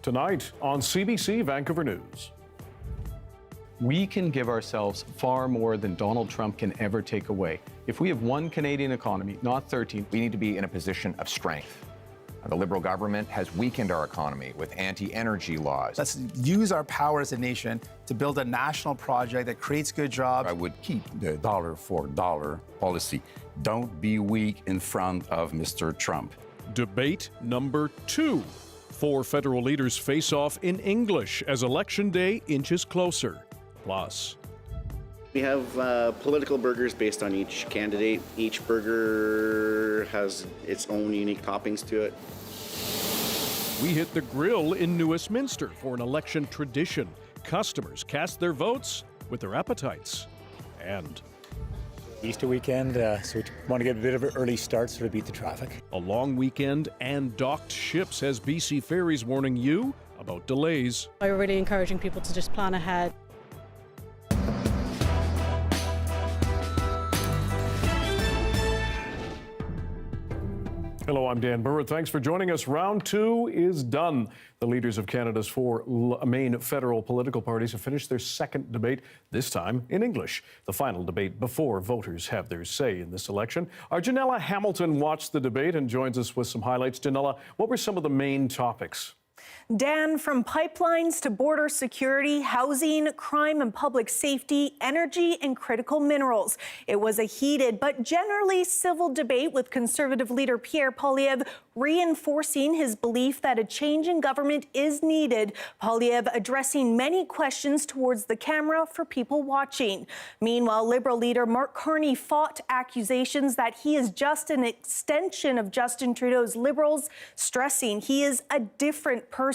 Tonight on CBC Vancouver News. We can give ourselves far more than Donald Trump can ever take away. If we have one Canadian economy, not 13, we need to be in a position of strength. The Liberal government has weakened our economy with anti-energy laws. Let's use our power as a nation to build a national project that creates good jobs. I would keep the dollar for dollar policy. Don't be weak in front of Mr. Trump. Debate number 2. 4 federal leaders face off in English as Election Day inches closer. Plus, we have political burgers based on each candidate. Each burger has its own unique toppings to it. we hit the grill in New Westminster for an election tradition. Customers cast their votes with their appetites. And Easter weekend, so we want to get a bit of an early start so to beat the traffic. a long weekend and docked ships has BC Ferries warning you about delays. I'm really encouraging people to just plan ahead. Hello, I'm Dan Burritt. Thanks for joining us. Round 2 is done. The leaders of Canada's 4 main federal political parties have finished their second debate, this time in English. The final debate before voters have their say in this election. Our Janella Hamilton watched the debate and joins us with some highlights. Janella, what were some of the main topics? Dan, from pipelines to border security, housing, crime and public safety, energy and critical minerals. It was a heated but generally civil debate with Conservative leader Pierre Poilievre reinforcing his belief that a change in government is needed. Poilievre addressing many questions towards the camera for people watching. Meanwhile, Liberal leader Mark Carney fought accusations that he is just an extension of Justin Trudeau's Liberals, stressing he is a different person.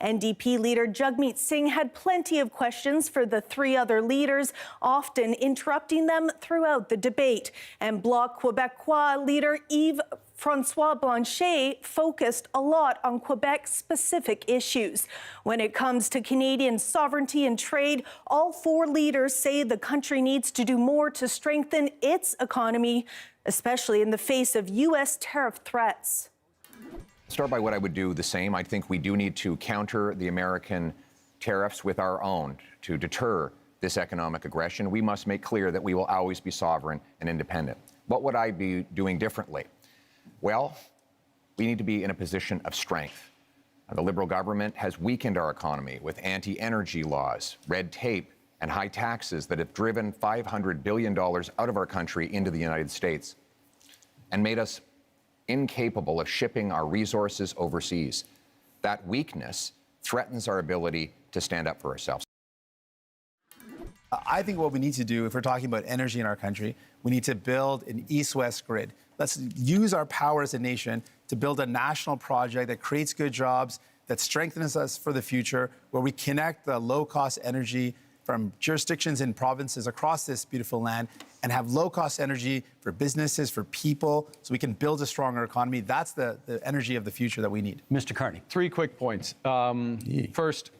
NDP leader Jagmeet Singh had plenty of questions for the 3 other leaders, often interrupting them throughout the debate. And Bloc Québécois leader Yves-François Blanchet focused a lot on Quebec-specific issues. When it comes to Canadian sovereignty and trade, all 4 leaders say the country needs to do more to strengthen its economy, especially in the face of U.S. tariff threats. Start by what I would do the same. I think we do need to counter the American tariffs with our own to deter this economic aggression. We must make clear that we will always be sovereign and independent. What would I be doing differently? Well, we need to be in a position of strength. The Liberal government has weakened our economy with anti-energy laws, red tape, and high taxes that have driven $500 billion out of our country into the United States and made us incapable of shipping our resources overseas. That weakness threatens our ability to stand up for ourselves. I think what we need to do, if we're talking about energy in our country, we need to build an east-west grid. Let's use our power as a nation to build a national project that creates good jobs, that strengthens us for the future, where we connect the low-cost energy from jurisdictions and provinces across this beautiful land and have low-cost energy for businesses, for people, so we can build a stronger economy. That's the energy of the future that we need. Mr. Carney. 3 quick points. First,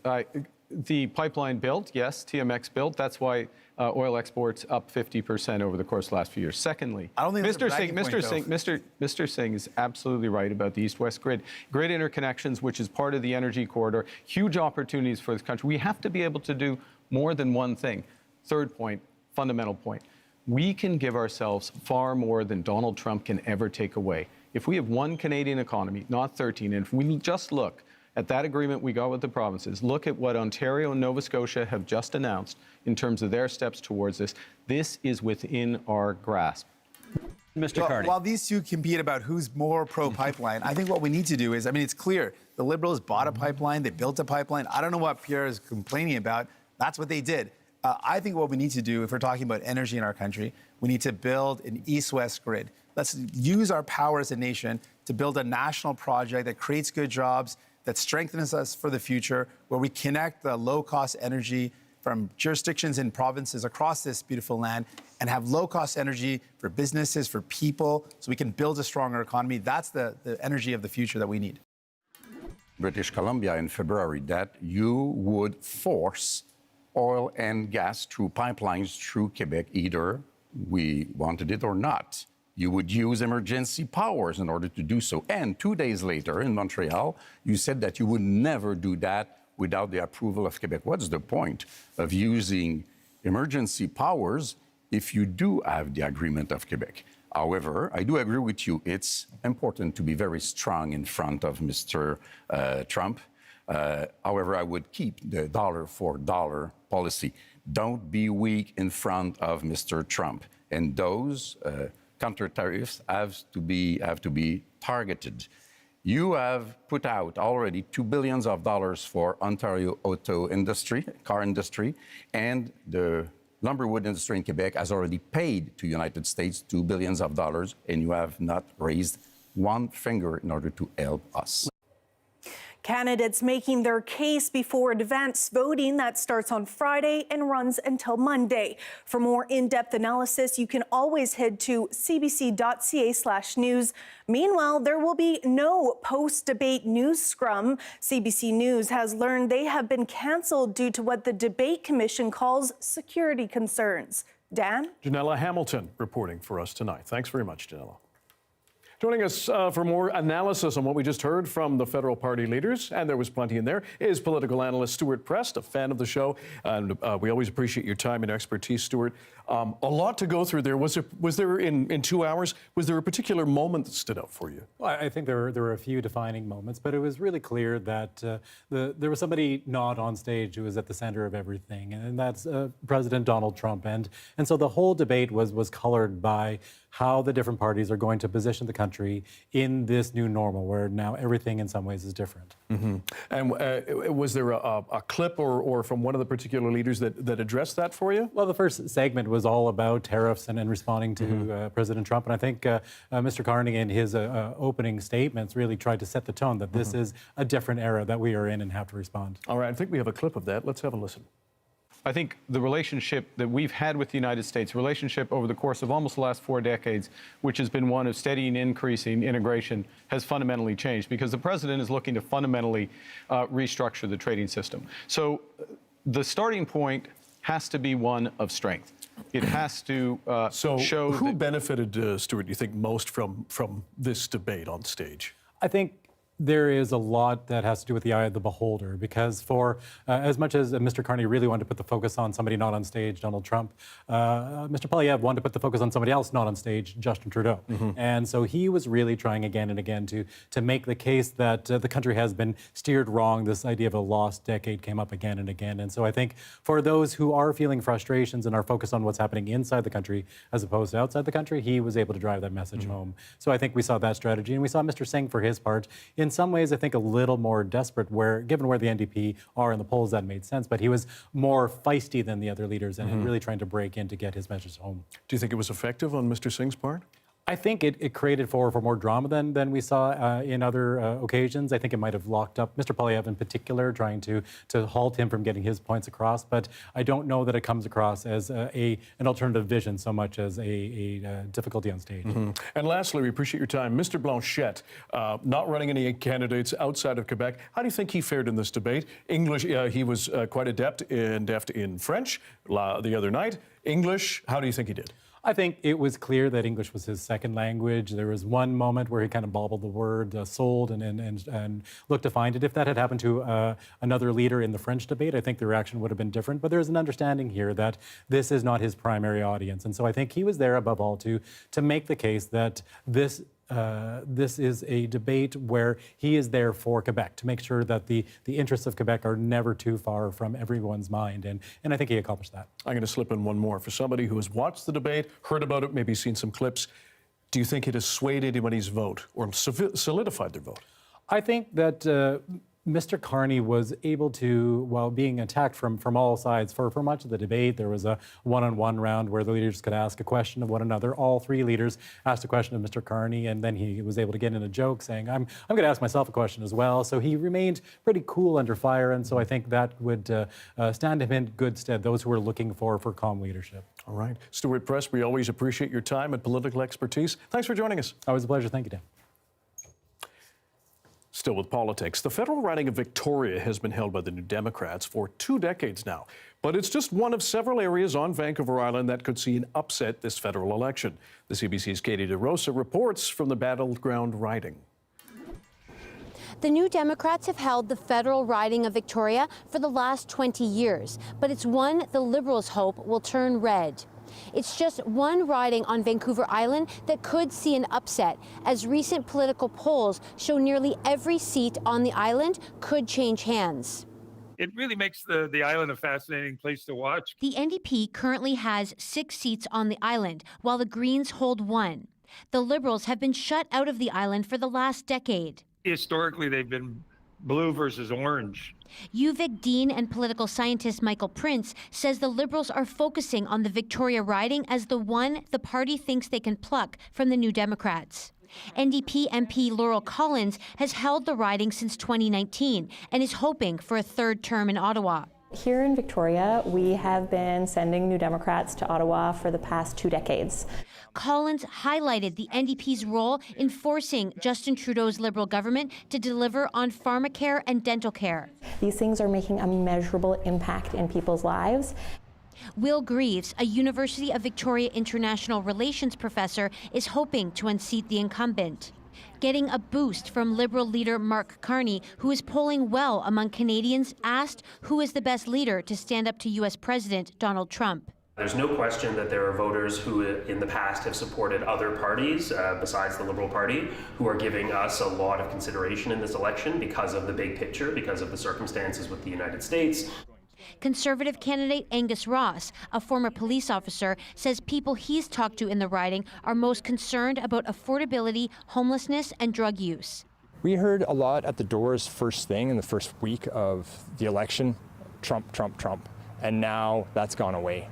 the pipeline built, yes, TMX built. That's why oil exports up 50% over the course of the last few years. Secondly, I don't think Mr. Singh is absolutely right about the east-west grid. Grid interconnections, which is part of the energy corridor, huge opportunities for this country. We have to be able to do more than one thing. Third point, fundamental point. We can give ourselves far more than Donald Trump can ever take away. If we have one Canadian economy, not 13, and if we just look at that agreement we got with the provinces, look at what Ontario and Nova Scotia have just announced in terms of their steps towards this, this is within our grasp. Mr. Carney. While these 2 compete about who's more pro-pipeline, I think what we need to do is, it's clear, the Liberals bought a pipeline, they built a pipeline. I don't know what Pierre is complaining about. That's what they did. I think what we need to do, if we're talking about energy in our country, we need to build an east-west grid. Let's use our power as a nation to build a national project that creates good jobs, that strengthens us for the future, where we connect the low-cost energy from jurisdictions and provinces across this beautiful land and have low-cost energy for businesses, for people, so we can build a stronger economy. That's the energy of the future that we need. British Columbia in February that you would force oil and gas through pipelines through Quebec, either we wanted it or not. you would use emergency powers in order to do so. And 2 days later in Montreal, you said that you would never do that without the approval of Quebec. What's the point of using emergency powers if you do have the agreement of Quebec? However, I do agree with you. It's important to be very strong in front of Mr. Trump. However, I would keep the dollar for dollar policy. Don't be weak in front of Mr. Trump. And those counter tariffs have to be targeted. You have put out already $2 billion for Ontario auto industry, car industry, and the lumberwood industry in Quebec has already paid to United States $2 billion, and you have not raised one finger in order to help us. Candidates making their case before advance voting that starts on Friday and runs until Monday. For more in-depth analysis, you can always head to cbc.ca/news. Meanwhile, there will be no post-debate news scrum. CBC News has learned they have been canceled due to what the Debate Commission calls security concerns. Dan? Janella Hamilton reporting for us tonight. Thanks very much, Janella. Joining us for more analysis on what we just heard from the federal party leaders, and there was plenty in there, is political analyst Stuart Prest, a fan of the show. And we always appreciate your time and expertise, Stuart. A lot to go through there. Was there in 2 hours, was there a particular moment that stood out for you? Well, I think there were a few defining moments, but it was really clear that there was somebody not on stage who was at the center of everything, and that's President Donald Trump. And so the whole debate was colored by how the different parties are going to position the country in this new normal, where now everything in some ways is different. Mm-hmm. And was there a clip or from one of the particular leaders that addressed that for you? Well, the first segment was all about tariffs and responding to President Trump. And I think Mr. Carney in his opening statements really tried to set the tone that this is a different era that we are in and have to respond. All right, I think we have a clip of that. Let's have a listen. I think the relationship that we've had with the United States, relationship over the course of almost the last 4 decades, which has been one of steady and increasing integration, has fundamentally changed because the president is looking to fundamentally restructure the trading system. So the starting point has to be one of strength. It has to show who benefited, Stuart, do you think, most from this debate on stage? I think there is a lot that has to do with the eye of the beholder, because for as much as Mr. Carney really wanted to put the focus on somebody not on stage, Donald Trump, Mr. Poilievre wanted to put the focus on somebody else not on stage, Justin Trudeau. And so he was really trying again and again to make the case that the country has been steered wrong. This idea of a lost decade came up again and again. And so I think for those who are feeling frustrations and are focused on what's happening inside the country as opposed to outside the country, he was able to drive that message home. So I think we saw that strategy, and we saw Mr. Singh, for his part, in some ways, I think a little more desperate, given where the NDP are in the polls, that made sense. But he was more feisty than the other leaders and really trying to break in to get his message home. Do you think it was effective on Mr. Singh's part? I think it created for more drama than we saw in other occasions. I think it might have locked up Mr. Poilievre in particular, trying to halt him from getting his points across. But I don't know that it comes across as an alternative vision so much as a difficulty on stage. And lastly, we appreciate your time. Mr. Blanchette, not running any candidates outside of Quebec. How do you think he fared in this debate? English, he was quite adept and deft in French the other night. English, how do you think he did? I think it was clear that English was his second language. There was one moment where he kind of bobbled the word sold and looked to find it. If that had happened to another leader in the French debate, I think the reaction would have been different. But there's an understanding here that this is not his primary audience. And so I think he was there above all to make the case that this is a debate where he is there for Quebec, to make sure that the interests of Quebec are never too far from everyone's mind. And I think he accomplished that. I'm going to slip in one more. For somebody who has watched the debate, heard about it, maybe seen some clips, do you think it has swayed anybody's vote or solidified their vote? I think that Mr. Carney was able to, while being attacked from all sides for much of the debate, there was a one-on-one round where the leaders could ask a question of one another. All three leaders asked a question of Mr. Carney, and then he was able to get in a joke saying, I'm going to ask myself a question as well. So he remained pretty cool under fire, and so I think that would stand him in good stead, those who are looking for calm leadership. All right. Stuart Prest, we always appreciate your time and political expertise. Thanks for joining us. Always a pleasure. Thank you, Dan. Still with politics, the federal riding of Victoria has been held by the New Democrats for 2 decades now. But it's just one of several areas on Vancouver Island that could see an upset this federal election. The CBC's Katie DeRosa reports from the battleground riding. The New Democrats have held the federal riding of Victoria for the last 20 years, but it's one the Liberals hope will turn red. It's just one riding on Vancouver Island that could see an upset, as recent political polls show nearly every seat on the island could change hands. It really makes the island a fascinating place to watch. The NDP currently has 6 seats on the island, while the Greens hold 1. The Liberals have been shut out of the island for the last decade. Historically, they've been blue versus orange. UVic dean and political scientist Michael Prince says the Liberals are focusing on the Victoria riding as the one the party thinks they can pluck from the New Democrats. NDP MP Laurel Collins has held the riding since 2019 and is hoping for a 3rd term in Ottawa. Here in Victoria, we have been sending New Democrats to Ottawa for the past 2 decades. Collins highlighted the NDP's role in forcing Justin Trudeau's Liberal government to deliver on pharmacare and dental care. These things are making a measurable impact in people's lives. Will Greaves, a University of Victoria International Relations professor, is hoping to unseat the incumbent. Getting a boost from Liberal leader Mark Carney, who is polling well among Canadians asked who is the best leader to stand up to U.S. President Donald Trump. There's no question that there are voters who in the past have supported other parties besides the Liberal Party who are giving us a lot of consideration in this election because of the big picture, because of the circumstances with the United States. Conservative candidate Angus Ross, a former police officer, says people he's talked to in the riding are most concerned about affordability, homelessness, and drug use. We heard a lot at the doors first thing in the first week of the election, Trump, Trump, Trump, and now that's gone away.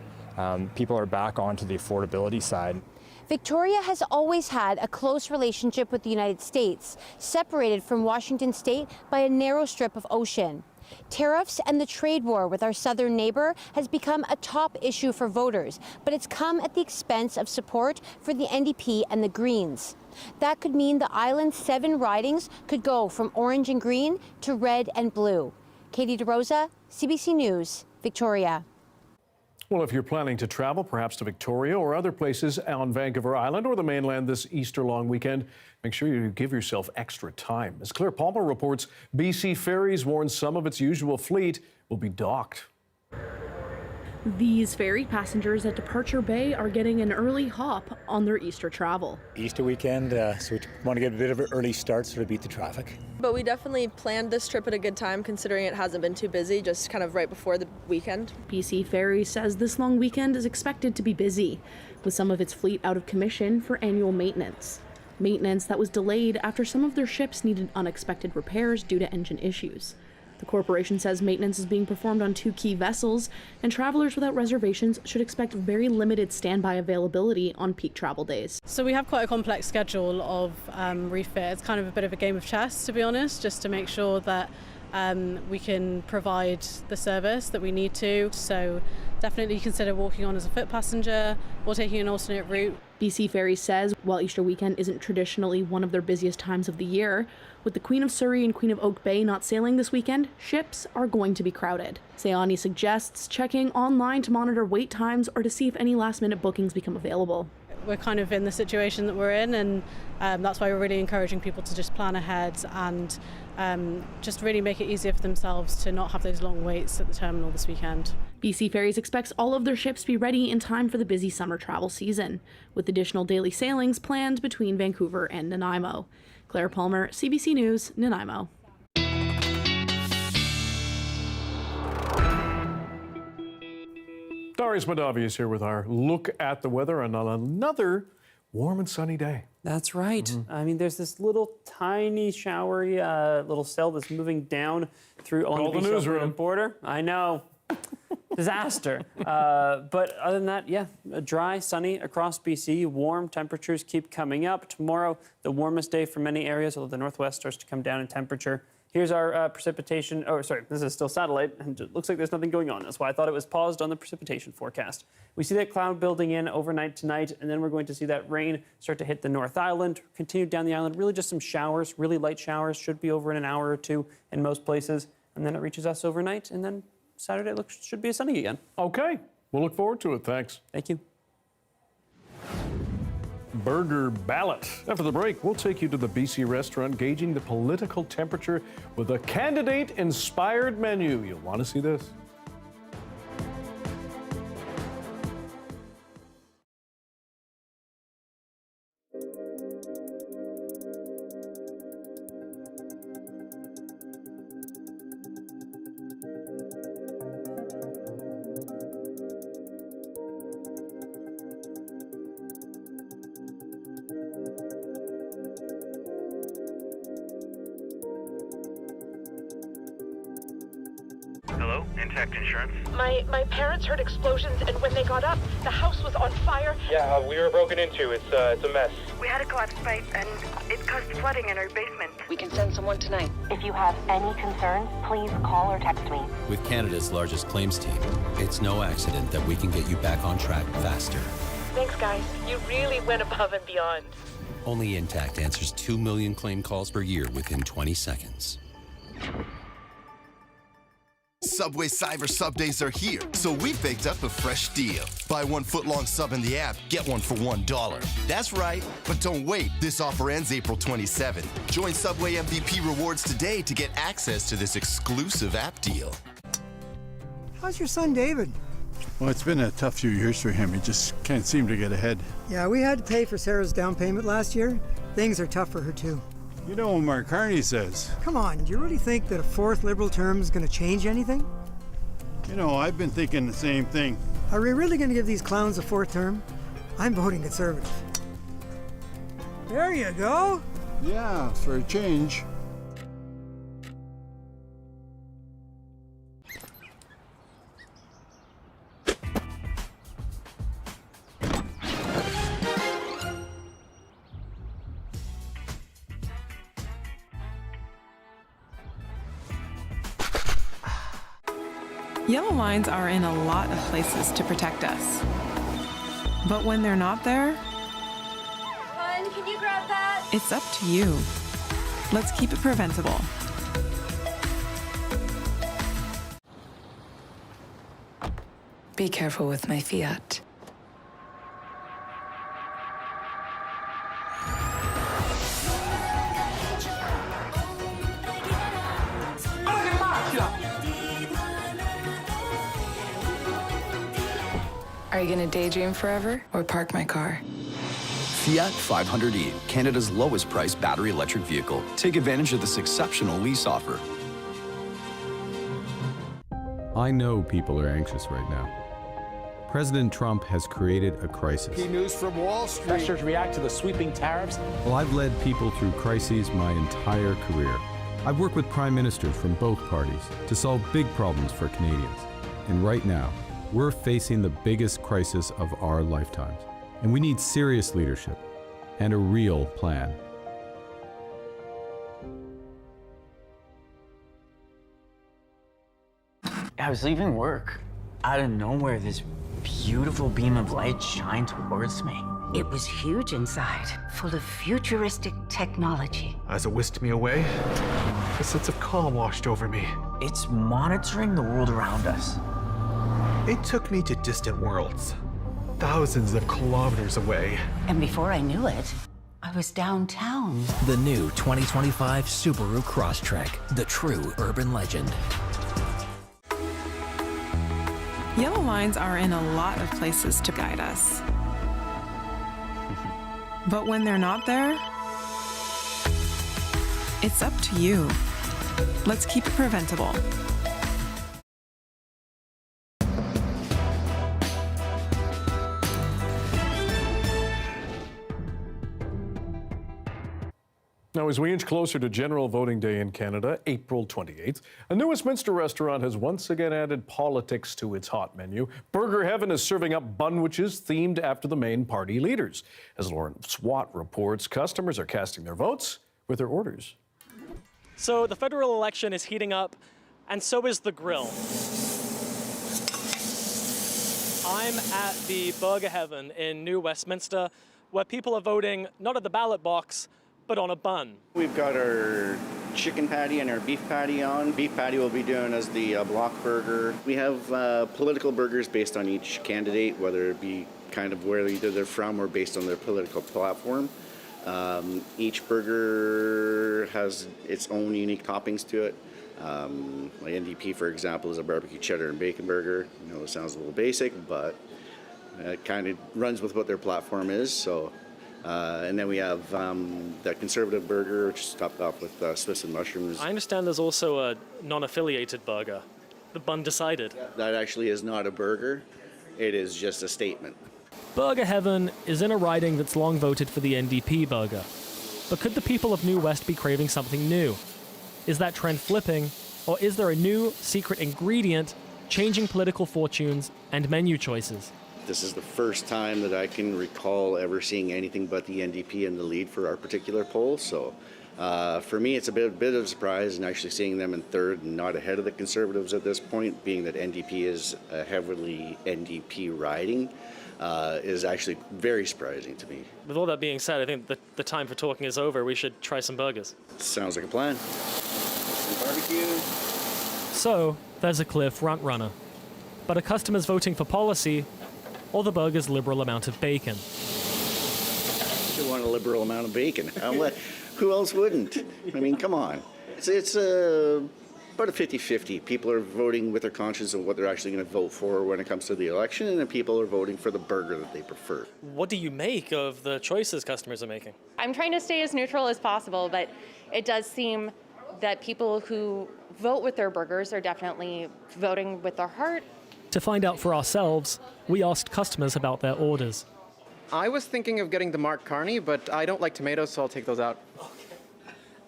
People are back onto the affordability side. Victoria has always had a close relationship with the United States, separated from Washington state by a narrow strip of ocean. Tariffs and the trade war with our southern neighbor has become a top issue for voters, but it's come at the expense of support for the NDP and the Greens. That could mean the island's 7 ridings could go from orange and green to red and blue. Katie DeRosa, CBC News, Victoria. Well, if you're planning to travel, perhaps to Victoria or other places on Vancouver Island or the mainland this Easter long weekend, make sure you give yourself extra time. As Claire Palmer reports, BC Ferries warns some of its usual fleet will be docked. These ferry passengers at Departure Bay are getting an early hop on their Easter travel. Easter weekend, so we want to get a bit of an early start so to beat the traffic. But we definitely planned this trip at a good time considering it hasn't been too busy, just kind of right before the weekend. BC Ferries says this long weekend is expected to be busy, with some of its fleet out of commission for annual maintenance. Maintenance that was delayed after some of their ships needed unexpected repairs due to engine issues. The corporation says maintenance is being performed on 2 key vessels, and travelers without reservations should expect very limited standby availability on peak travel days. So we have quite a complex schedule of refit. It's kind of a bit of a game of chess, to be honest, just to make sure that we can provide the service that we need to. So definitely consider walking on as a foot passenger or taking an alternate route. BC Ferries says while Easter weekend isn't traditionally one of their busiest times of the year, with the Queen of Surrey and Queen of Oak Bay not sailing this weekend, ships are going to be crowded. Sayani suggests checking online to monitor wait times or to see if any last-minute bookings become available. We're kind of in the situation that we're in, and that's why we're really encouraging people to just plan ahead and just really make it easier for themselves to not have those long waits at the terminal this weekend. BC Ferries expects all of their ships to be ready in time for the busy summer travel season, with additional daily sailings planned between Vancouver and Nanaimo. Claire Palmer, CBC News, Nanaimo. Darius Madavi is here with our look at the weather on another warm and sunny day. That's right. I mean, there's this little tiny showery little cell that's moving down through along the newsroom border. I know. Disaster. But other than that, yeah, dry, sunny across BC. Warm temperatures keep coming up. Tomorrow, the warmest day for many areas, although the northwest starts to come down in temperature. Here's our precipitation. Oh, sorry, this is still satellite, and it looks like there's nothing going on. That's why I thought it was paused on the precipitation forecast. We see that cloud building in overnight tonight, and then we're going to see that rain start to hit the North Island, continue down the island. Really just some showers, really light showers, should be over in an hour or two in most places. And then it reaches us overnight, and then Saturday should be sunny again. Okay, we'll look forward to it. Thanks. Thank you. Burger ballot. After the break, we'll take you to the BC restaurant, gauging the political temperature with a candidate-inspired menu. You'll want to see this. Hello, Intact Insurance. My parents heard explosions, and when they got up, the house was on fire. Yeah, we were broken into. It's a mess. We had a collapsed pipe, and it caused flooding in our basement. We can send someone tonight. If you have any concerns, please call or text me. With Canada's largest claims team, it's no accident that we can get you back on track faster. Thanks, guys. You really went above and beyond. Only Intact answers 2 million claim calls per year within 20 seconds. Subway Cyber Sub Days are here, so we picked up a fresh deal. Buy 1 foot-long sub in the app, get one for $1. That's right, but don't wait. This offer ends April 27. Join Subway MVP Rewards today to get access to this exclusive app deal. How's your son, David? Well, it's been a tough few years for him. He just can't seem to get ahead. Yeah, we had to pay for Sarah's down payment last year. Things are tough for her, too. You know what Mark Carney says. Come on, do you really think that a 4th Liberal term is going to change anything? You know, I've been thinking the same thing. Are we really going to give these clowns a 4th term? I'm voting Conservative. There you go. Yeah, for a change. Yellow lines are in a lot of places to protect us. But when they're not there, Hun, can you grab that? it's up to you. Let's keep it preventable. Be careful with my Fiat. Are you gonna daydream forever or park my car? Fiat 500e, Canada's lowest priced battery electric vehicle. Take advantage of this exceptional lease offer. I know people are anxious right now. President Trump has created a crisis. Key news from Wall Street. Investors react to the sweeping tariffs. Well, I've led people through crises my entire career. I've worked with prime ministers from both parties to solve big problems for Canadians. And right now, we're facing the biggest crisis of our lifetimes. And we need serious leadership and a real plan. I was leaving work. Out of nowhere, this beautiful beam of light shined towards me. It was huge inside, full of futuristic technology. As it whisked me away, a sense of calm washed over me. It's monitoring the world around us. It took me to distant worlds, thousands of kilometers away. And before I knew it, I was downtown. The new 2025 Subaru Crosstrek, the true urban legend. Yellow lines are in a lot of places to guide us. But when they're not there, it's up to you. Let's keep it preventable. Now, as we inch closer to General Voting Day in Canada, April 28th, a new Westminster restaurant has once again added politics to its hot menu. Burger Heaven is serving up bunwiches themed after the main party leaders. As Lauren Swat reports, customers are casting their votes with their orders. So the federal election is heating up, and so is the grill. I'm at the Burger Heaven in New Westminster, where people are voting not at the ballot box, but on a bun. We've got our chicken patty and our beef patty on. Beef patty will be doing as the block burger. We have political burgers based on each candidate, whether it be kind of where either they're from or based on their political platform. Each burger has its own unique toppings to it. My NDP, for example, is a barbecue cheddar and bacon burger. You know, it sounds a little basic, but it kind of runs with what their platform is. So, and then we have the conservative burger, which is topped off with Swiss and mushrooms. I understand there's also a non-affiliated burger, the Bun Decided. That actually is not a burger. It is just a statement. Burger Heaven is in a riding that's long voted for the NDP burger. But could the people of New West be craving something new? Is that trend flipping, or is there a new secret ingredient changing political fortunes and menu choices? This is the first time that I can recall ever seeing anything but the NDP in the lead for our particular poll. So for me, it's a bit of a surprise, and actually seeing them in third and not ahead of the Conservatives at this point, being that NDP is a heavily NDP riding, is actually very surprising to me. With all that being said, I think the time for talking is over. We should try some burgers. Sounds like a plan. Some barbecue. So, there's a clear front runner. But are customers voting for policy or the burger's liberal amount of bacon? You want a liberal amount of bacon. Who else wouldn't? I mean, come on. It's about a 50-50. People are voting with their conscience of what they're actually going to vote for when it comes to the election, and then people are voting for the burger that they prefer. What do you make of the choices customers are making? I'm trying to stay as neutral as possible, but it does seem that people who vote with their burgers are definitely voting with their heart. To find out for ourselves, we asked customers about their orders. I was thinking of getting the Mark Carney, but I don't like tomatoes, so I'll take those out.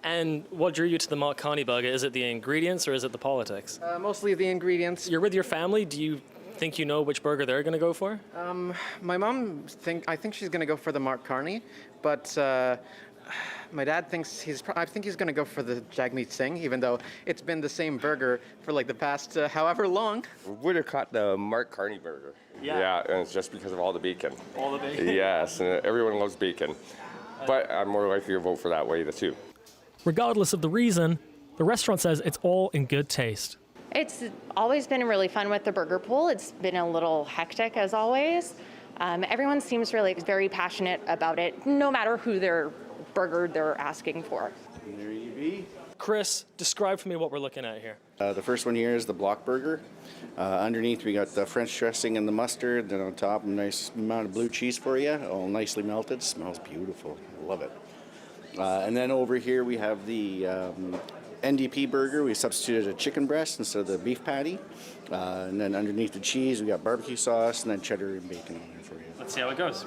And what drew you to the Mark Carney burger? Is it the ingredients or is it the politics? Mostly the ingredients. You're with your family. Do you think you know which burger they're going to go for? My mom I think she's going to go for the Mark Carney, but my dad thinks I think he's going to go for the Jagmeet Singh, even though it's been the same burger for like the past however long. Would have caught the Mark Carney burger. Yeah, and it's just because of all the bacon. All the bacon? Yes, and everyone loves bacon. But I'm more likely to vote for that way too. Regardless of the reason, the restaurant says it's all in good taste. It's always been really fun with the burger pool. It's been a little hectic as always. Everyone seems really very passionate about it, no matter who their burger they're asking for. There you be. Chris, describe for me what we're looking at here. The first one here is the block burger. Underneath we got the French dressing and the mustard. Then on top, a nice amount of blue cheese for you, all nicely melted. Smells beautiful. I love it. And then over here we have the NDP burger. We substituted a chicken breast instead of the beef patty. And then underneath the cheese we got barbecue sauce and then cheddar and bacon on there for you. Let's see how it goes.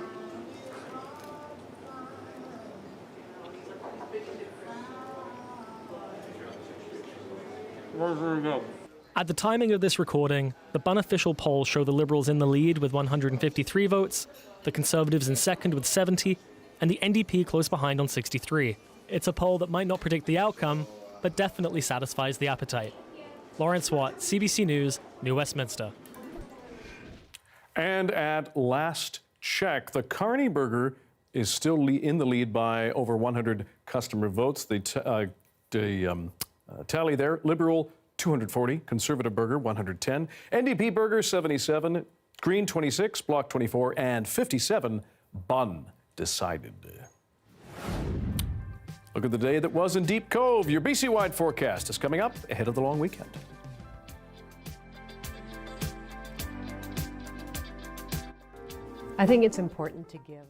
At the timing of this recording, the Bun official polls show the Liberals in the lead with 153 votes, the Conservatives in second with 70, and the NDP close behind on 63. It's a poll that might not predict the outcome, but definitely satisfies the appetite. Lawrence Watt, CBC News, New Westminster. And at last check, the Carney burger is still in the lead by over 100 customer votes. The tally there, Liberal 240, Conservative burger 110, NDP burger 77, Green 26, Bloc 24, and 57, Bun Decided. Look at the day that was in Deep Cove. Your BC-wide forecast is coming up ahead of the long weekend. I think it's important to give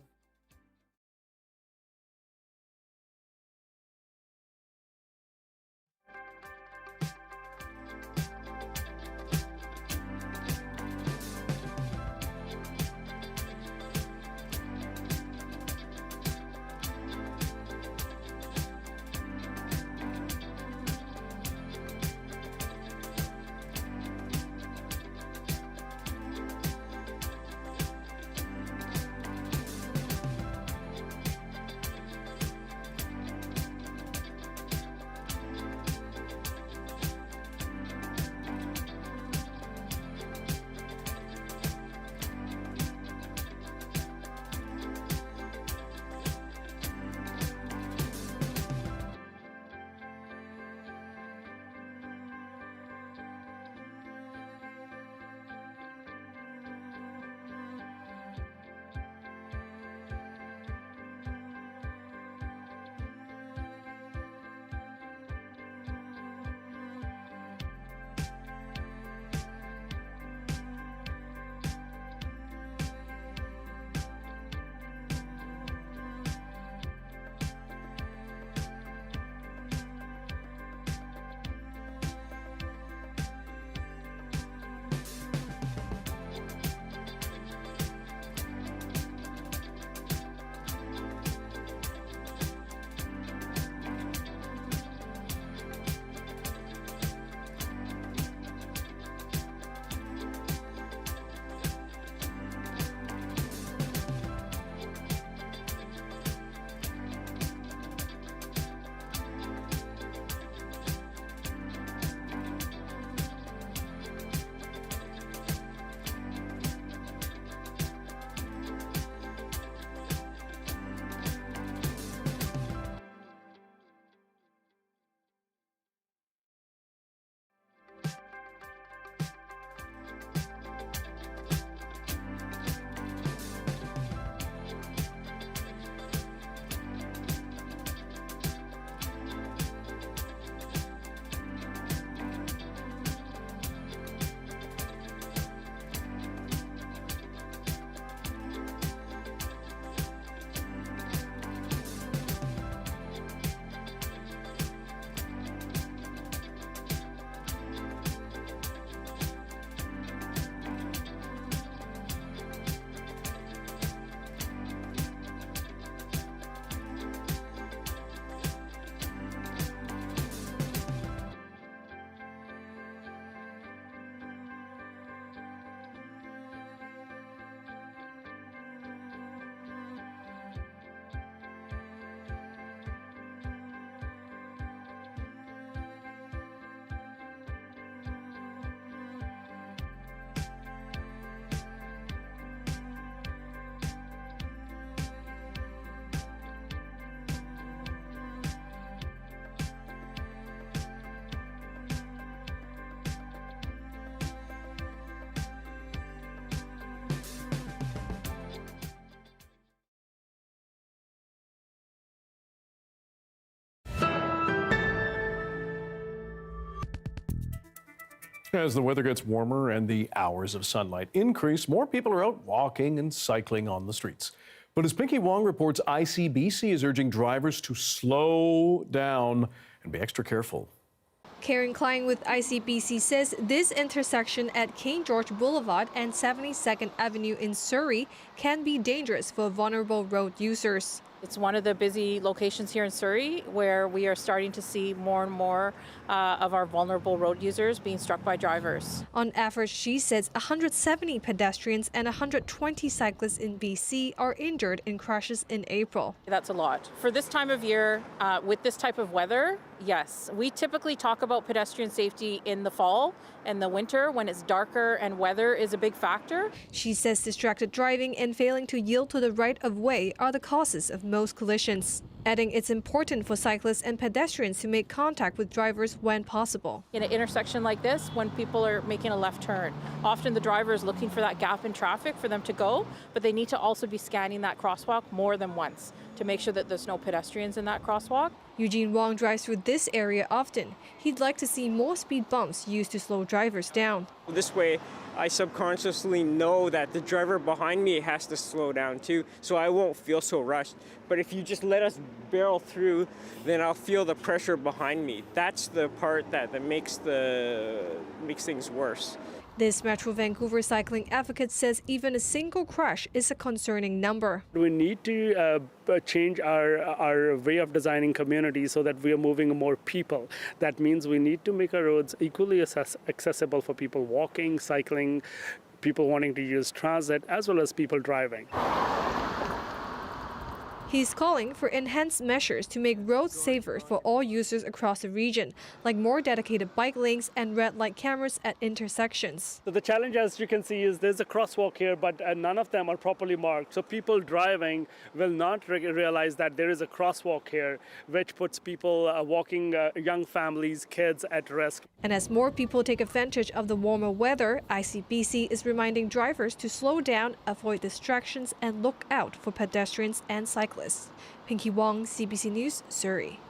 As the weather gets warmer and the hours of sunlight increase, more people are out walking and cycling on the streets. But as Pinky Wong reports, ICBC is urging drivers to slow down and be extra careful. Karen Klein with ICBC says this intersection at King George Boulevard and 72nd Avenue in Surrey can be dangerous for vulnerable road users. It's one of the busy locations here in Surrey where we are starting to see more and more of our vulnerable road users being struck by drivers. On average, she says 170 pedestrians and 120 cyclists in BC are injured in crashes in April. That's a lot. For this time of year, with this type of weather, yes. We typically talk about pedestrian safety in the fall and the winter when it's darker and weather is a big factor. She says distracted driving and failing to yield to the right of way are the causes of most collisions, adding it's important for cyclists and pedestrians to make contact with drivers when possible. In an intersection like this, when people are making a left turn, often the driver is looking for that gap in traffic for them to go, but they need to also be scanning that crosswalk more than once to make sure that there's no pedestrians in that crosswalk. Eugene Wong drives through this area often. He'd like to see more speed bumps used to slow drivers down. This way, I subconsciously know that the driver behind me has to slow down too, so I won't feel so rushed. But if you just let us barrel through, then I'll feel the pressure behind me. That's the part that makes things worse. This Metro Vancouver cycling advocate says even a single crash is a concerning number. We need to change our way of designing communities so that we are moving more people. That means we need to make our roads equally accessible for people walking, cycling, people wanting to use transit, as well as people driving. He's calling for enhanced measures to make roads safer for all users across the region, like more dedicated bike lanes and red light cameras at intersections. So the challenge, as you can see, is there's a crosswalk here, but none of them are properly marked. So people driving will not realize that there is a crosswalk here, which puts people walking, young families, kids at risk. And as more people take advantage of the warmer weather, ICBC is reminding drivers to slow down, avoid distractions, and look out for pedestrians and cyclists. Pinky Wong, CBC News, Surrey.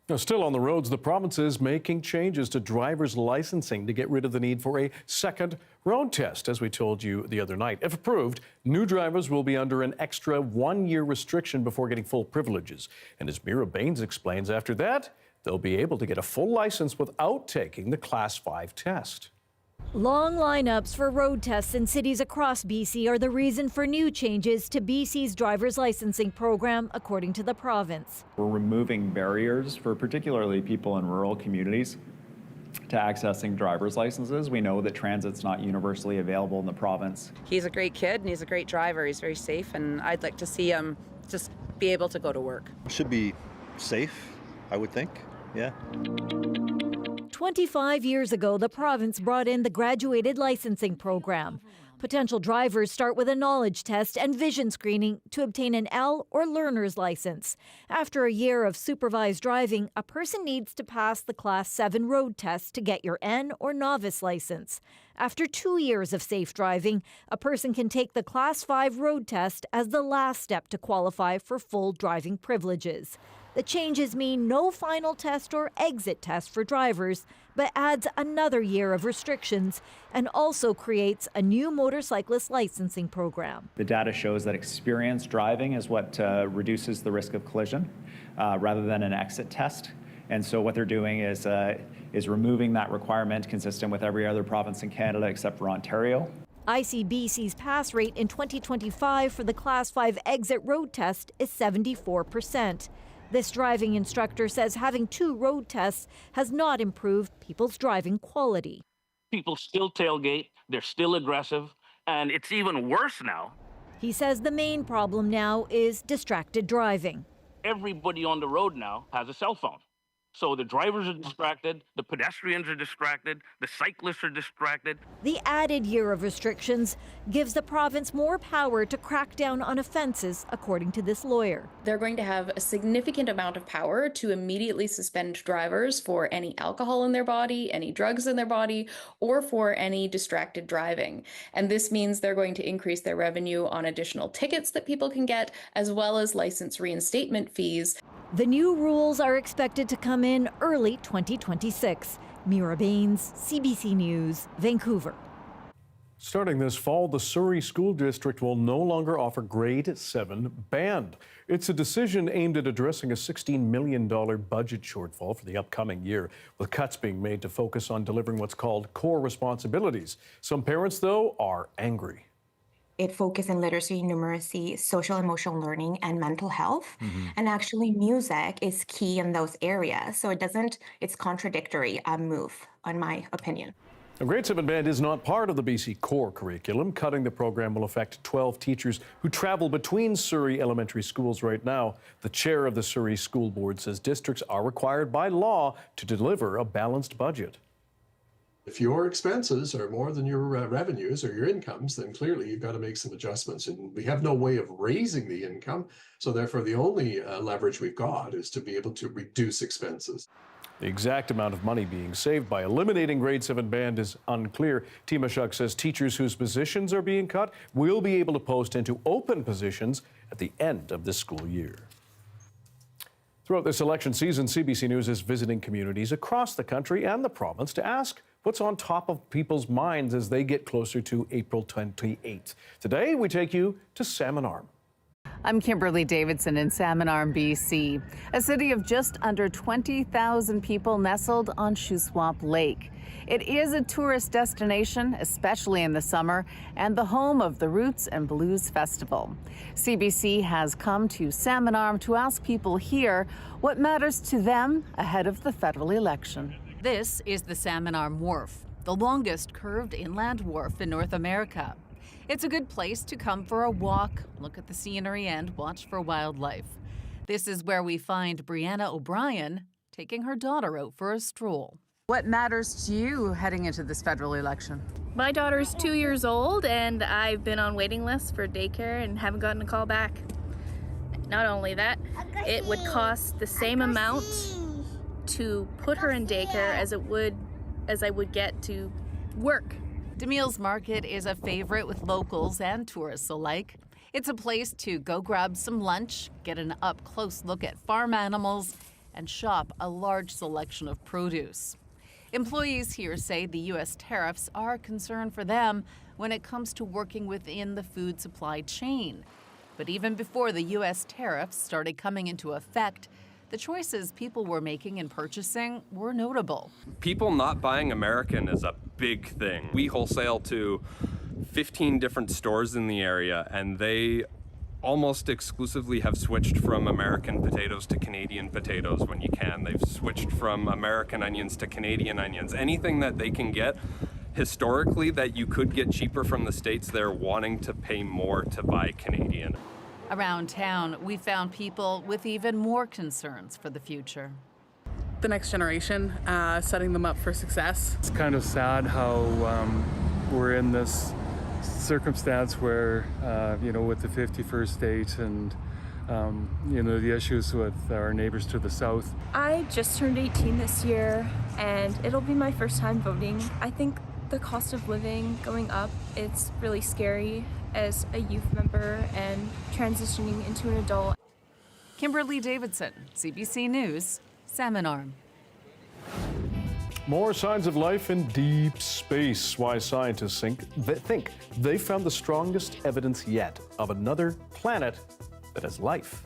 Now, still on the roads, the province is making changes to driver's licensing to get rid of the need for a second road test, as we told you the other night. If approved, new drivers will be under an extra 1-year restriction before getting full privileges. And as Mira Baines explains, after that, they'll be able to get a full license without taking the Class 5 test. Long lineups for road tests in cities across BC are the reason for new changes to BC's driver's licensing program, according to the province. We're removing barriers for particularly people in rural communities to accessing driver's licenses. We know that transit's not universally available in the province. He's a great kid and he's a great driver. He's very safe, and I'd like to see him just be able to go to work. Should be safe, I would think, yeah. 25 years ago, the province brought in the graduated licensing program. Potential drivers start with a knowledge test and vision screening to obtain an L or learner's license. After a year of supervised driving, a person needs to pass the Class 7 road test to get your N or novice license. After 2 years of safe driving, a person can take the Class 5 road test as the last step to qualify for full driving privileges. The changes mean no final test or exit test for drivers, but adds another year of restrictions and also creates a new motorcyclist licensing program. The data shows that experienced driving is what reduces the risk of collision rather than an exit test. And so what they're doing is removing that requirement, consistent with every other province in Canada except for Ontario. ICBC's pass rate in 2025 for the Class 5 exit road test is 74%. This driving instructor says having 2 road tests has not improved people's driving quality. People still tailgate, they're still aggressive, and it's even worse now. He says the main problem now is distracted driving. Everybody on the road now has a cell phone. So the drivers are distracted, the pedestrians are distracted, the cyclists are distracted. The added year of restrictions gives the province more power to crack down on offenses, according to this lawyer. They're going to have a significant amount of power to immediately suspend drivers for any alcohol in their body, any drugs in their body, or for any distracted driving. And this means they're going to increase their revenue on additional tickets that people can get, as well as license reinstatement fees. The new rules are expected to come in early 2026. Mira Baines, CBC News, Vancouver. Starting this fall, the Surrey School District will no longer offer grade 7 band. It's a decision aimed at addressing a $16 million budget shortfall for the upcoming year, with cuts being made to focus on delivering what's called core responsibilities. Some parents, though, are angry. It focuses on literacy, numeracy, social emotional learning, and mental health. And actually, music is key in those areas. So it's contradictory move, in my opinion. The grade 7 band is not part of the BC core curriculum. Cutting the program will affect 12 teachers who travel between Surrey elementary schools right now. The chair of the Surrey School Board says districts are required by law to deliver a balanced budget. If your expenses are more than your revenues or your incomes, then clearly you've got to make some adjustments. And we have no way of raising the income. So therefore, the only leverage we've got is to be able to reduce expenses. The exact amount of money being saved by eliminating grade 7 band is unclear. Timashuk says teachers whose positions are being cut will be able to post into open positions at the end of this school year. Throughout this election season, CBC News is visiting communities across the country and the province to ask what's on top of people's minds as they get closer to April 28th. Today, we take you to Salmon Arm. I'm Kimberly Davidson in Salmon Arm, BC, a city of just under 20,000 people nestled on Shuswap Lake. It is a tourist destination, especially in the summer, and the home of the Roots and Blues Festival. CBC has come to Salmon Arm to ask people here what matters to them ahead of the federal election. This is the Salmon Arm Wharf, the longest curved inland wharf in North America. It's a good place to come for a walk, look at the scenery, and watch for wildlife. This is where we find Brianna O'Brien taking her daughter out for a stroll. What matters to you heading into this federal election? My daughter's 2 years old, and I've been on waiting lists for daycare and haven't gotten a call back. Not only that, it would cost the same amount to put her in daycare as I would get to work. DeMille's Market is a favorite with locals and tourists alike. It's a place to go grab some lunch, get an up-close look at farm animals, and shop a large selection of produce. Employees here say the U.S. tariffs are a concern for them when it comes to working within the food supply chain. But even before the U.S. tariffs started coming into effect, the choices people were making in purchasing were notable. People not buying American is a big thing. We wholesale to 15 different stores in the area, and they almost exclusively have switched from American potatoes to Canadian potatoes when you can. They've switched from American onions to Canadian onions. Anything that they can get historically that you could get cheaper from the States, they're wanting to pay more to buy Canadian. Around town, we found people with even more concerns for the future. The next generation, setting them up for success. It's kind of sad how we're in this circumstance where, with the 51st state and, the issues with our neighbors to the south. I just turned 18 this year, and it'll be my first time voting. I think the cost of living going up, it's really scary as a youth member and transitioning into an adult. Kimberly Davidson, CBC News, Salmon Arm. More signs of life in deep space. Why scientists think they found the strongest evidence yet of another planet that has life.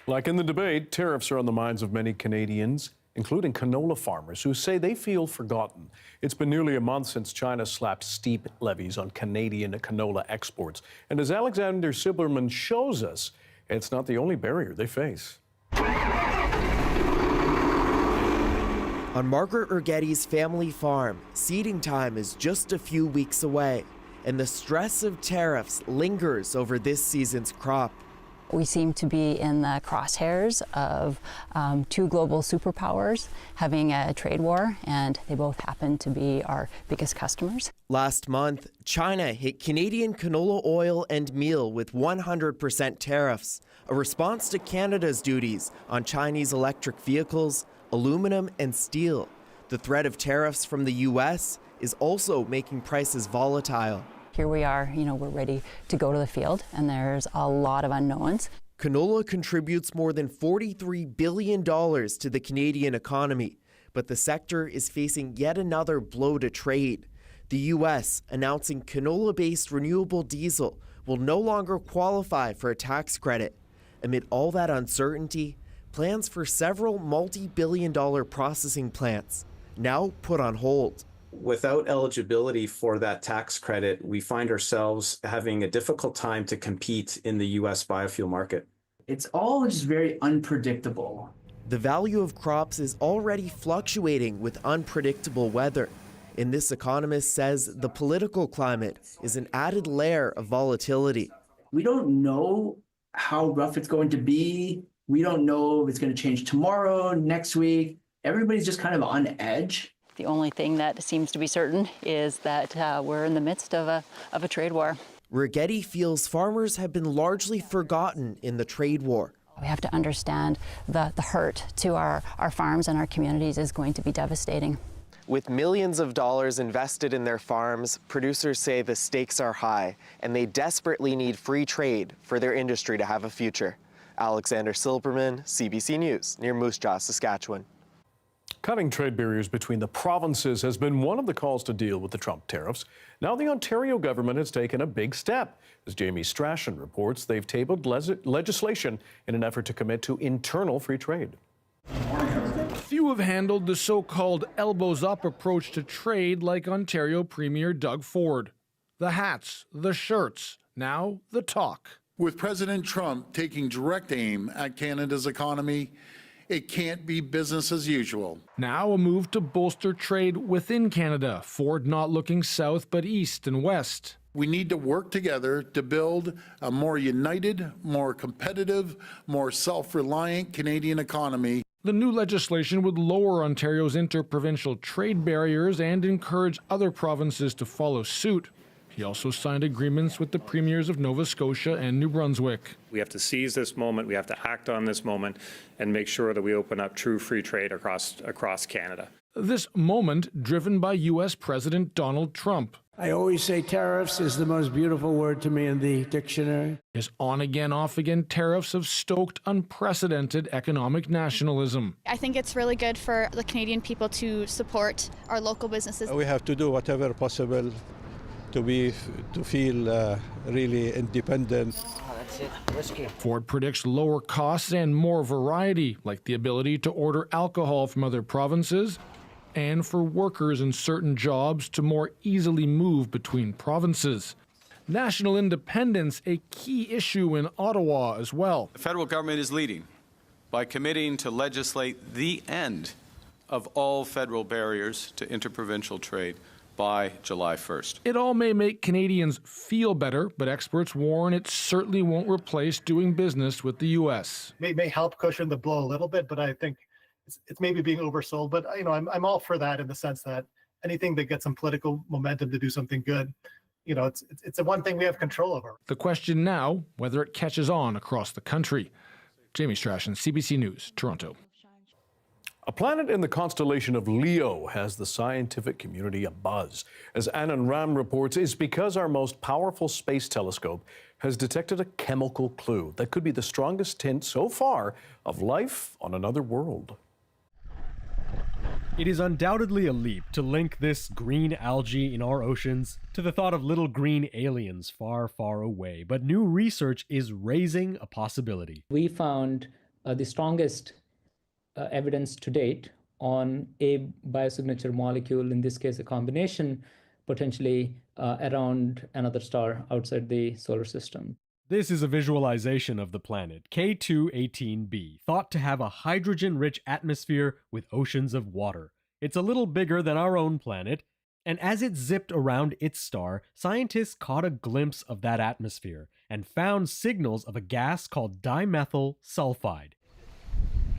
Like in the debate, tariffs are on the minds of many Canadians, including canola farmers who say they feel forgotten. It's been nearly a month since China slapped steep levies on Canadian canola exports. And as Alexander Silberman shows us, it's not the only barrier they face. On Margaret Urgetti's family farm, seeding time is just a few weeks away, and the stress of tariffs lingers over this season's crop. We seem to be in the crosshairs of two global superpowers having a trade war, and they both happen to be our biggest customers. Last month, China hit Canadian canola oil and meal with 100% tariffs, a response to Canada's duties on Chinese electric vehicles, aluminum, and steel. The threat of tariffs from the U.S. is also making prices volatile. Here we are, we're ready to go to the field, and there's a lot of unknowns. Canola contributes more than $43 billion to the Canadian economy, but the sector is facing yet another blow to trade. The U.S. announcing canola-based renewable diesel will no longer qualify for a tax credit. Amid all that uncertainty, plans for several multi-billion-dollar processing plants now put on hold. Without eligibility for that tax credit, we find ourselves having a difficult time to compete in the U.S. biofuel market. It's all just very unpredictable. The value of crops is already fluctuating with unpredictable weather. And this economist says the political climate is an added layer of volatility. We don't know how rough it's going to be. We don't know if it's going to change tomorrow, next week. Everybody's just kind of on edge. The only thing that seems to be certain is that we're in the midst of a trade war. Urgetti feels farmers have been largely forgotten in the trade war. We have to understand the hurt to our farms and our communities is going to be devastating. With millions of dollars invested in their farms, producers say the stakes are high, and they desperately need free trade for their industry to have a future. Alexander Silberman, CBC News, near Moose Jaw, Saskatchewan. Cutting trade barriers between the provinces has been one of the calls to deal with the Trump tariffs. Now the Ontario government has taken a big step. As Jamie Strachan reports, they've tabled legislation in an effort to commit to internal free trade. Few have handled the so-called elbows-up approach to trade like Ontario Premier Doug Ford. The hats, the shirts, now the talk. With President Trump taking direct aim at Canada's economy, it can't be business as usual. Now a move to bolster trade within Canada, Ford not looking south but east and west. We need to work together to build a more united, more competitive, more self-reliant Canadian economy. The new legislation would lower Ontario's interprovincial trade barriers and encourage other provinces to follow suit. He also signed agreements with the premiers of Nova Scotia and New Brunswick. We have to seize this moment, we have to act on this moment, and make sure that we open up true free trade across Canada. This moment driven by U.S. President Donald Trump. I always say tariffs is the most beautiful word to me in the dictionary. His on-again, off-again tariffs have stoked unprecedented economic nationalism. I think it's really good for the Canadian people to support our local businesses. We have to do whatever possible to feel really independent. Oh, that's it. Whiskey. Ford predicts lower costs and more variety, like the ability to order alcohol from other provinces, and for workers in certain jobs to more easily move between provinces. National independence, a key issue in Ottawa as well. The federal government is leading by committing to legislate the end of all federal barriers to interprovincial trade by July 1st. It all may make Canadians feel better, but experts warn it certainly won't replace doing business with the U.S. May help cushion the blow a little bit, but I think it's maybe being oversold. But I'm all for that in the sense that anything that gets some political momentum to do something good, it's the one thing we have control over. The question now, whether it catches on across the country. Jamie Strachan, CBC News, Toronto. A planet in the constellation of Leo has the scientific community abuzz. As Anand Ram reports, it's because our most powerful space telescope has detected a chemical clue that could be the strongest hint so far of life on another world. It is undoubtedly a leap to link this green algae in our oceans to the thought of little green aliens far, far away, but new research is raising a possibility. We found the strongest evidence to date on a biosignature molecule, in this case a combination, potentially around another star outside the solar system. This is a visualization of the planet K2-18b, thought to have a hydrogen-rich atmosphere with oceans of water. It's a little bigger than our own planet, and as it zipped around its star, scientists caught a glimpse of that atmosphere and found signals of a gas called dimethyl sulfide.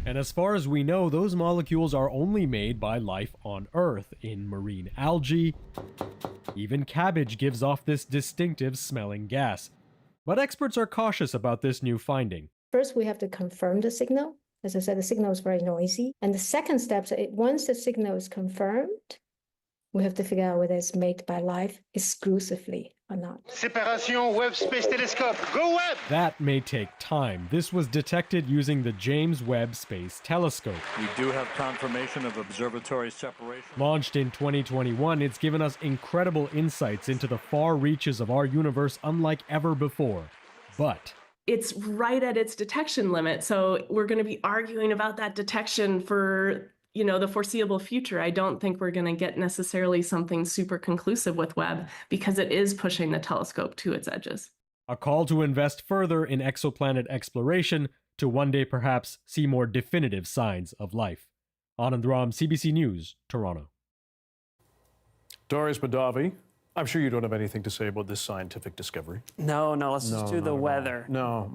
And as far as we know, those molecules are only made by life on Earth, in marine algae. Even cabbage gives off this distinctive smelling gas. But experts are cautious about this new finding. First, we have to confirm the signal. As I said, the signal is very noisy. And the second step, once the signal is confirmed, we have to figure out whether it's made by life exclusively or not. Séparation Webb Space Telescope. Go Webb! That may take time. This was detected using the James Webb Space Telescope. We do have confirmation of observatory separation. Launched in 2021, it's given us incredible insights into the far reaches of our universe unlike ever before. But it's right at its detection limit, so we're going to be arguing about that detection for the foreseeable future. I don't think we're going to get necessarily something super conclusive with Webb because it is pushing the telescope to its edges. A call to invest further in exoplanet exploration to one day perhaps see more definitive signs of life. Anand Ram, CBC News, Toronto. Darius Badavi, I'm sure you don't have anything to say about this scientific discovery. No, let's just do the weather. No.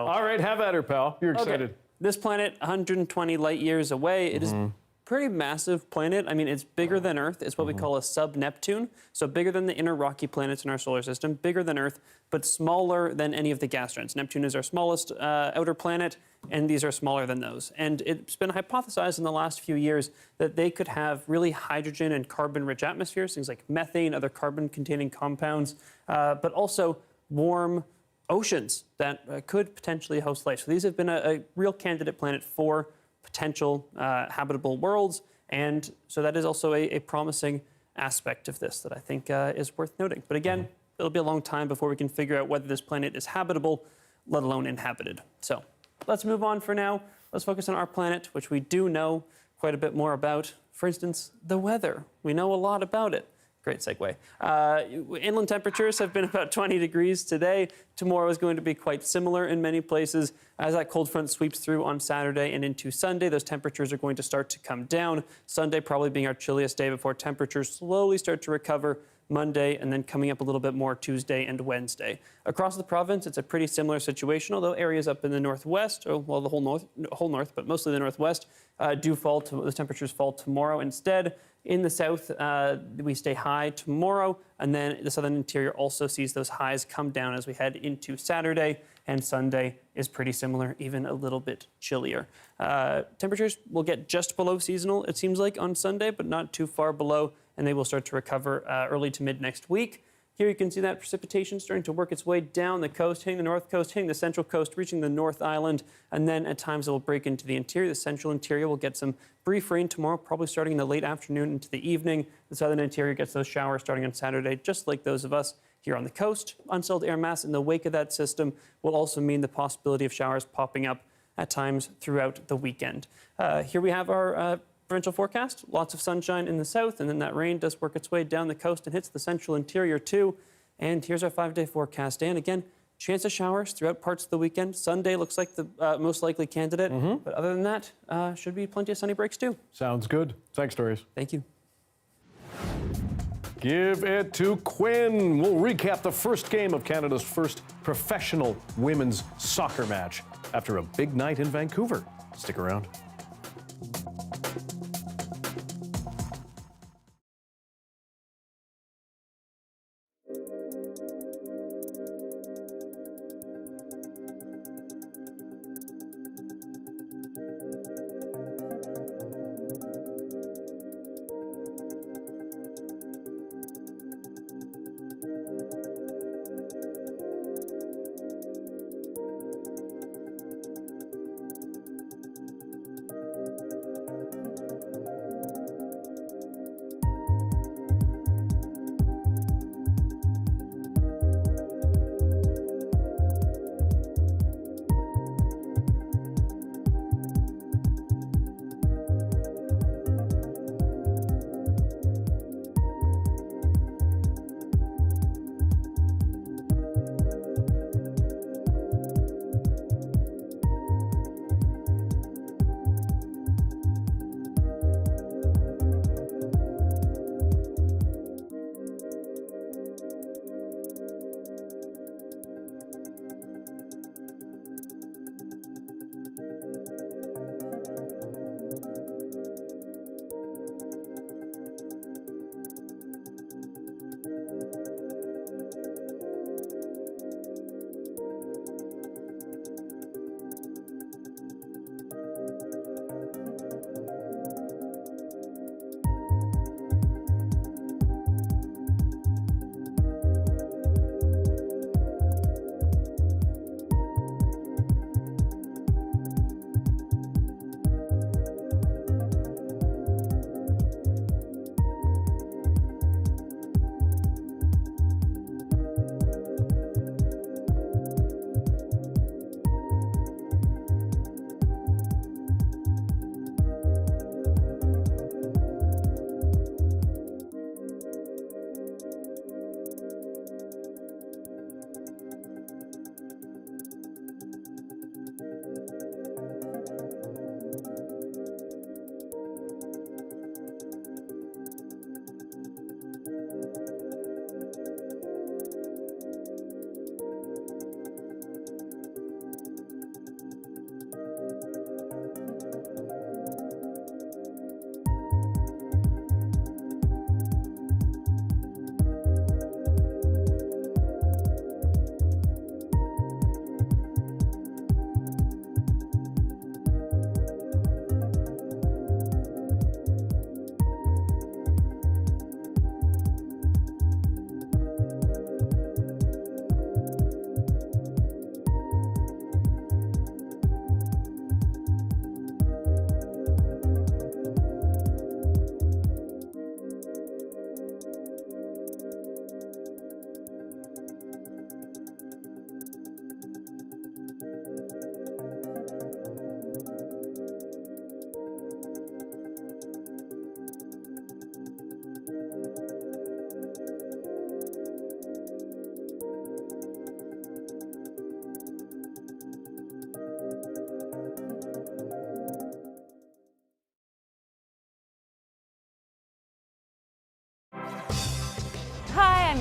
All right, have at her, pal. You're excited. Okay. This planet, 120 light years away, it is a pretty massive planet. I mean, it's bigger than Earth. It's what we call a sub-Neptune, so bigger than the inner rocky planets in our solar system, bigger than Earth, but smaller than any of the gas giants. Neptune is our smallest outer planet, and these are smaller than those. And it's been hypothesized in the last few years that they could have really hydrogen and carbon-rich atmospheres, things like methane, other carbon-containing compounds, but also warm oceans that could potentially host life. So these have been a real candidate planet for potential habitable worlds. And so that is also a promising aspect of this that I think is worth noting. But again, it'll be a long time before we can figure out whether this planet is habitable, let alone inhabited. So let's move on for now. Let's focus on our planet, which we do know quite a bit more about. For instance, the weather. We know a lot about it. Great segue. Inland temperatures have been about 20 degrees today. Tomorrow is going to be quite similar in many places. As that cold front sweeps through on Saturday and into Sunday, those temperatures are going to start to come down. Sunday probably being our chilliest day before temperatures slowly start to recover Monday, and then coming up a little bit more Tuesday and Wednesday. Across the province, it's a pretty similar situation, although areas up in the northwest, or well, the whole north, but mostly the northwest, the temperatures fall tomorrow instead. In the south, we stay high tomorrow, and then the southern interior also sees those highs come down as we head into Saturday, and Sunday is pretty similar, even a little bit chillier. Temperatures will get just below seasonal, it seems like, on Sunday, but not too far below, and they will start to recover early to mid next week. Here you can see that precipitation starting to work its way down the coast, hitting the north coast, hitting the central coast, reaching the North Island, and then at times it will break into the interior. The central interior will get some brief rain tomorrow, probably starting in the late afternoon into the evening. The southern interior gets those showers starting on Saturday, just like those of us here on the coast. Unsettled air mass in the wake of that system will also mean the possibility of showers popping up at times throughout the weekend. Here we have our provincial forecast. Lots of sunshine in the south, and then that rain does work its way down the coast and hits the central interior too. And here's our 5-day forecast. And again, chance of showers throughout parts of the weekend. Sunday looks like the most likely candidate, but other than that, should be plenty of sunny breaks too. Sounds good. Thanks, Darius. Thank you. Give it to Quinn. We'll recap the first game of Canada's first professional women's soccer match after a big night in Vancouver. Stick around.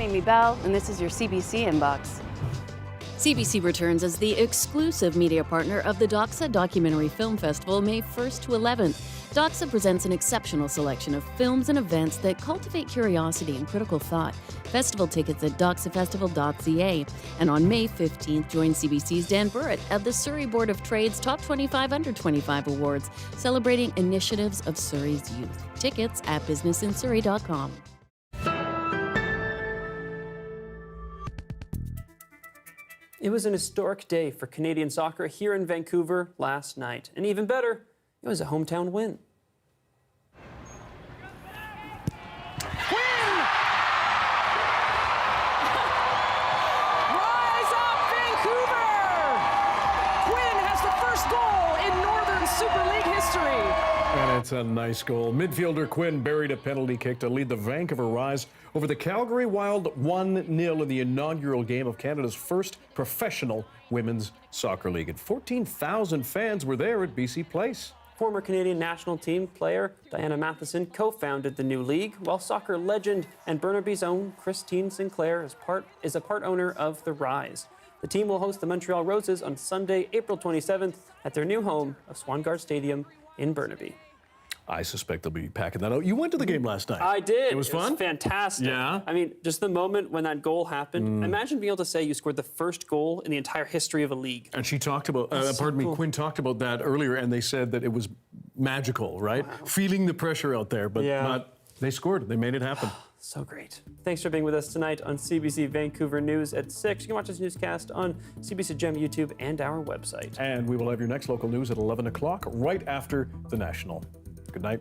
I'm Amy Bell, and this is your CBC Inbox. CBC returns as the exclusive media partner of the Doxa Documentary Film Festival, May 1st to 11th. Doxa presents an exceptional selection of films and events that cultivate curiosity and critical thought. Festival tickets at doxafestival.ca. And on May 15th, join CBC's Dan Burritt at the Surrey Board of Trade's Top 25 Under 25 Awards, celebrating initiatives of Surrey's youth. Tickets at businessinsurrey.com. It was an historic day for Canadian soccer here in Vancouver last night. And even better, it was a hometown win. Rise up, Vancouver! Quinn has the first goal in Northern Super League history. And it's a nice goal. Midfielder Quinn buried a penalty kick to lead the Vancouver Rise over the Calgary Wild 1-0 in the inaugural game of Canada's first professional women's soccer league. And 14,000 fans were there at BC Place. Former Canadian national team player Diana Matheson co-founded the new league, while soccer legend and Burnaby's own Christine Sinclair is a part owner of the Rise. The team will host the Montreal Roses on Sunday, April 27th at their new home of Swangard Stadium in Burnaby. I suspect they'll be packing that out. You went to the game last night. I did. It was fun? Fantastic. Yeah? I mean, just the moment when that goal happened, imagine being able to say you scored the first goal in the entire history of a league. And she talked about, Quinn talked about that earlier, and they said that it was magical, right? Wow. Feeling the pressure out there, but they scored. They made it happen. So great. Thanks for being with us tonight on CBC Vancouver News at 6. You can watch this newscast on CBC Gem YouTube and our website. And we will have your next local news at 11 o'clock, right after the National. Good night.